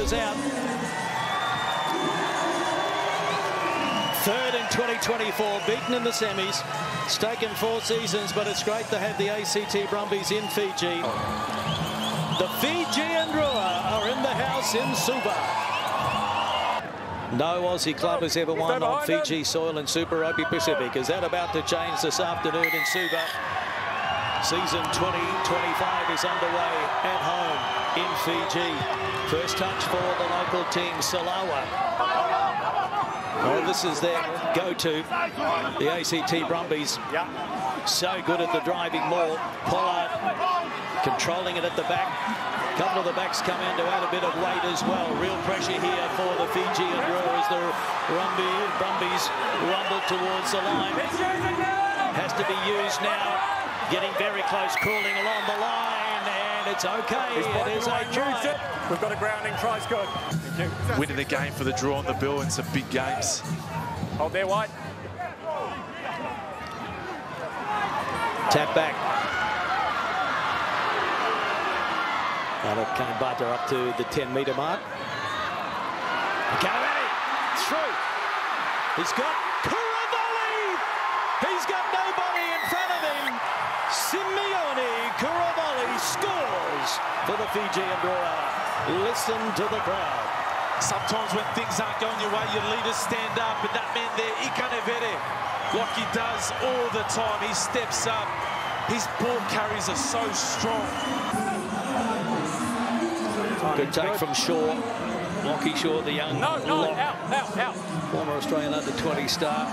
Colours out. Third in 2024, beaten in the semis. It's taken 4 seasons, but it's great to have the ACT Brumbies in Fiji. The Fijian Drua are in the house in Suva. No Aussie club has ever won on Fiji soil in Super Rugby Pacific. Is that about to change this afternoon in Suva? Season 2025 is underway at home in Fiji. First touch for the local team, Salawa. Well, this is their go-to. The ACT Brumbies so good at the driving maul. Pollard controlling it at the back. A couple of the backs come in to add a bit of weight as well. Real pressure here for the Fijian Drua as the Brumbies rumble towards the line. Has to be used now. Getting very close, crawling along the line, and it's okay. It is a try. We've got a grounding try scored. Winning the game for the Drua on the bill in some big games. Hold there, White. Tap back. And it came butter up to the 10-metre mark. Caravani, through. He's got Kuravali. He's got nobody in front of him. Simeone Kuravali scores for the Fijian Drua. Listen to the crowd. Sometimes when things aren't going your way, your leaders stand up, and that man there, Ikanevere, like he does all the time, he steps up. His ball carries are so strong. Good take from Shaw. Lockie Shaw, the young out. former Australian under-20 star.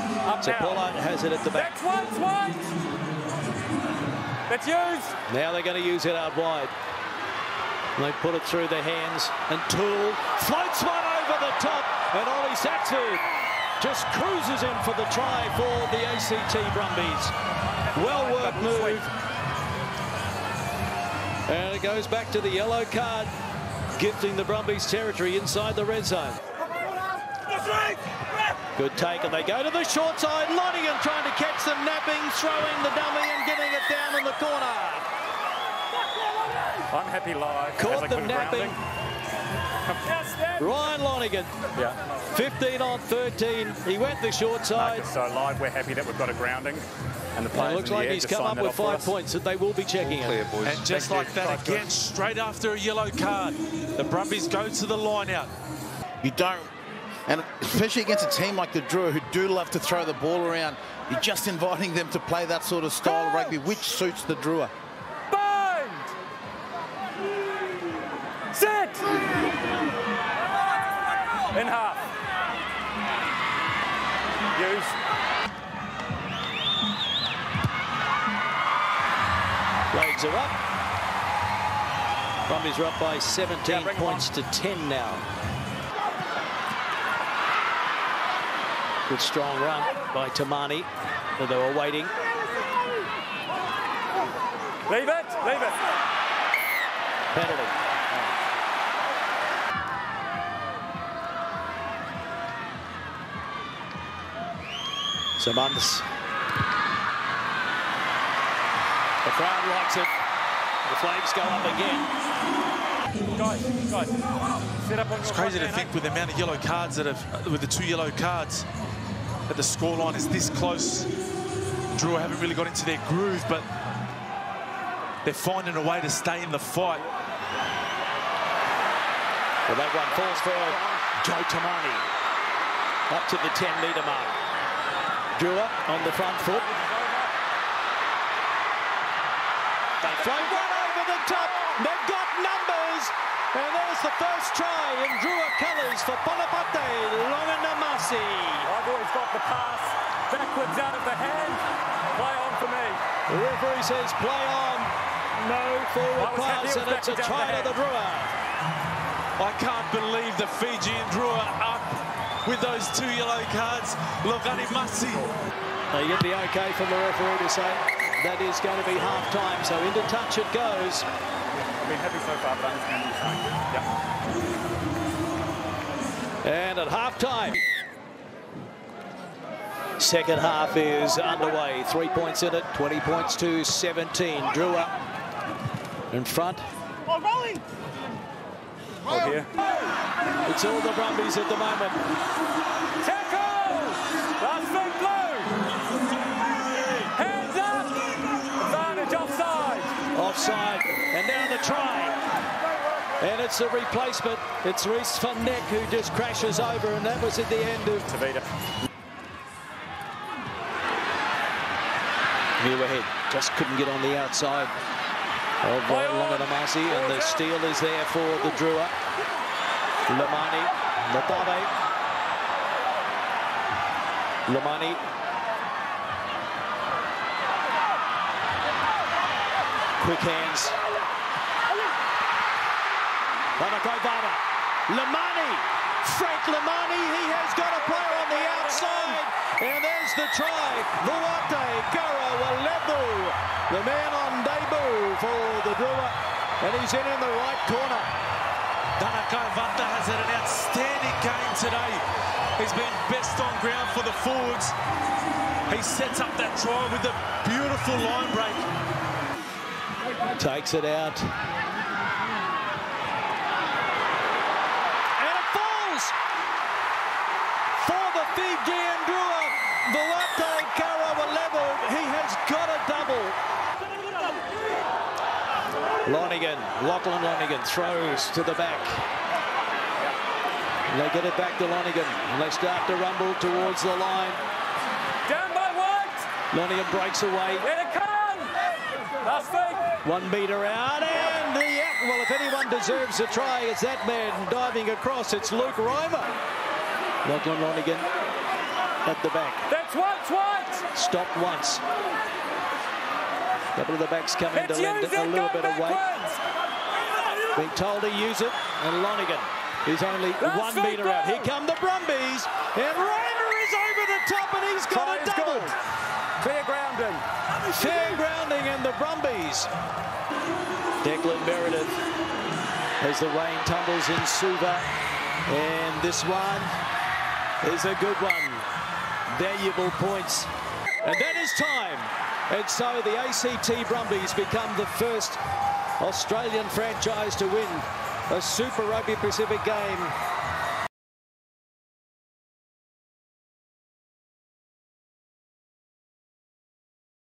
So Pollard has it at the back. That's used. Now they're going to use it out wide. They put it through their hands, and Toole floats one over the top, and Ollie Saxford just cruises in for the try for the ACT Brumbies. Well-worked move. And it goes back to the yellow card, gifting the Brumbies territory inside the red zone. Good take, and they go to the short side. Lonigan trying to catch them napping, throwing the dummy and getting it down in the corner. I'm happy live. Caught them napping. Ryan Lonigan, 15 on 13. He went the short side. So live, we're happy that we've got a grounding. And the players it looks like he's come up with 5 points that they will be checking in. And just like that again, straight after a yellow card, the Brumbies go to the line out. You don't, and especially against a team like the Drua who do love to throw the ball around, you're just inviting them to play that sort of style of rugby, which suits the Drua. Bind! Set! In half. Use. Flags are up. Brumbies are up by 17 points to 10 now. Good strong run by Tamani, but they were waiting. Leave it. Penalty. Simmons. The crowd likes it. The flags go up again. Guys, set up on It's crazy to think with the amount of yellow cards with the 2 yellow cards, that the scoreline is this close. Drua haven't really got into their groove, but they're finding a way to stay in the fight. Well, that one falls for Joe Tamani. Up to the 10-metre mark. Drua on the front foot. They float one over the top. They've got numbers. And there's the first try in Drua colours for Polapate Longanamasi. I've always got the pass backwards out of the hand. Play on for me. The referee says play on. No forward pass, and it's a try to the Drua. I can't believe the Fijian Drua up with those 2 yellow cards. Longanamasi. They get the okay from the referee to say that is going to be half-time, so into touch it goes. I've been happy so far, but I understand what you're saying. And at half-time, second half is underway. 3 points in it, 20 points to 17. Drua in front. Here. It's all the Brumbies at the moment. Tackle! Last feet blue. Hands up. Advantage offside. Offside. And now the try. And it's a replacement. It's Reese van Neck who just crashes over, and that was at the end of Tavita. New ahead. Just couldn't get on the outside of Longanamasi, and the steal is there for the Drua. Lamani, Lababe. Lamani. Quick hands. Vada. Lamani. Frank Lamani, he has got a player on the outside. And there's the try. Vuate Karawalevu, the man on debut for the Drua. And he's in the right corner. Danakai Vata has had an outstanding game today. He's been best on ground for the forwards. He sets up that try with a beautiful line break. Takes it out. And it falls for the Fijian Drua. Vuate Karawalevu, he has got a double. Lachlan Lonigan throws to the back. They get it back to Lonigan. And they start to rumble towards the line. Down by White. Lonigan breaks away. Here it comes. Last feet. 1 metre out, and well, if anyone deserves a try, it's that man diving across. It's Luke Reimer. Lachlan Lonigan at the back. That's White. Stopped once. Couple of the backs come in to lend a little bit of weight. Being told to use it, and Lonigan is only 1 metre out. Here come the Brumbies, and Reimer is over the top, and he's got a double. Fair grounding. Fair grounding, and the Brumbies. Declan Meredith as the rain tumbles in Suva, and this one is a good one. Valuable points, and that is time. And so the ACT Brumbies become the first Australian franchise to win a Super Rugby Pacific game